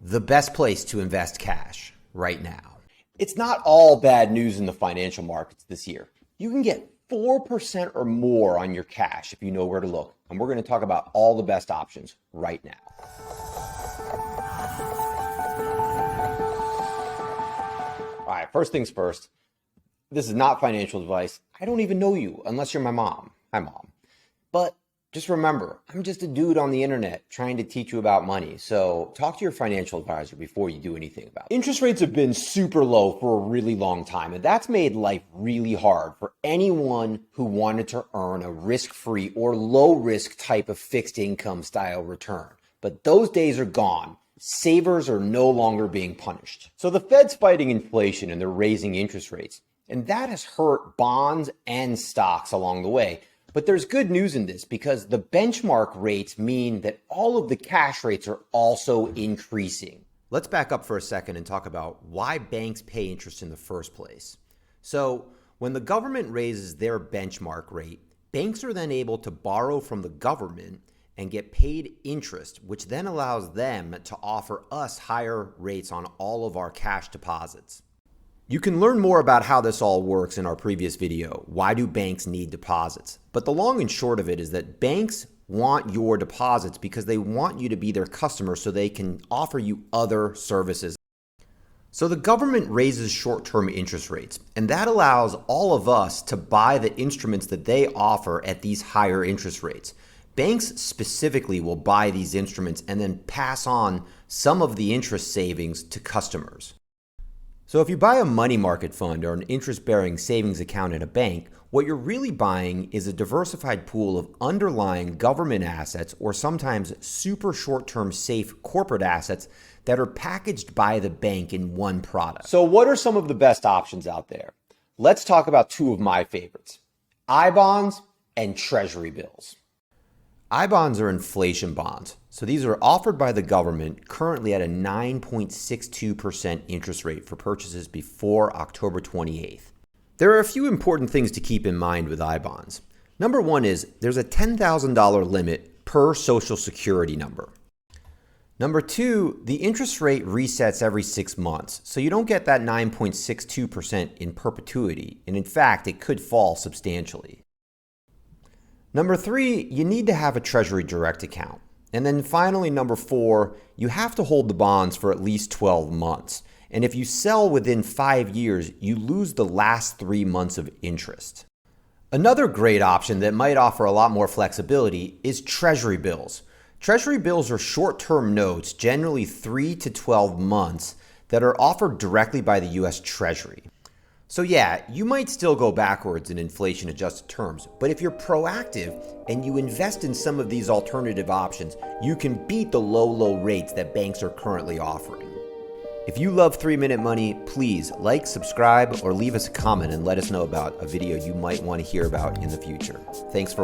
the best place to invest cash right now. It's not all bad news in the financial markets this year. You can get 4% or more on your cash if you know where to look. And we're going to talk about all the best options right now. All right, first things first. This is not financial advice. I don't even know you unless you're my mom. Hi, Mom. But just remember, I'm just a dude on the internet trying to teach you about money. So talk to your financial advisor before you do anything about it. Interest rates have been super low for a really long time, and that's made life really hard for anyone who wanted to earn a risk-free or low-risk type of fixed income style return. But those days are gone. Savers are no longer being punished. So the Fed's fighting inflation and they're raising interest rates, and that has hurt bonds and stocks along the way. But there's good news in this because the benchmark rates mean that all of the cash rates are also increasing. Let's back up for a second and talk about why banks pay interest in the first place. So when the government raises their benchmark rate, banks are then able to borrow from the government and get paid interest, which then allows them to offer us higher rates on all of our cash deposits. You can learn more about how this all works in our previous video, Why Do Banks Need Deposits? But the long and short of it is that banks want your deposits because they want you to be their customer so they can offer you other services. So the government raises short-term interest rates, and that allows all of us to buy the instruments that they offer at these higher interest rates. Banks specifically will buy these instruments and then pass on some of the interest savings to customers. So if you buy a money market fund or an interest-bearing savings account at a bank, what you're really buying is a diversified pool of underlying government assets or sometimes super short-term safe corporate assets that are packaged by the bank in one product. So what are some of the best options out there? Let's talk about two of my favorites, I-bonds and Treasury bills. I-bonds are inflation bonds. So these are offered by the government currently at a 9.62% interest rate for purchases before October 28th. There are a few important things to keep in mind with I-bonds. Number one is there's a $10,000 limit per Social Security number. Number two, the interest rate resets every 6 months, so you don't get that 9.62% in perpetuity, and in fact, it could fall substantially. Number three, you need to have a Treasury Direct account. And then finally, number four, you have to hold the bonds for at least 12 months. And if you sell within 5 years, you lose the last 3 months of interest. Another great option that might offer a lot more flexibility is Treasury bills. Treasury bills are short-term notes, generally 3 to 12 months, that are offered directly by the US Treasury. So yeah, you might still go backwards in inflation-adjusted terms, but if you're proactive and you invest in some of these alternative options, you can beat the low rates that banks are currently offering. If you love 3-Minute Money, please like, subscribe, or leave us a comment and let us know about a video you might want to hear about in the future. Thanks for watching.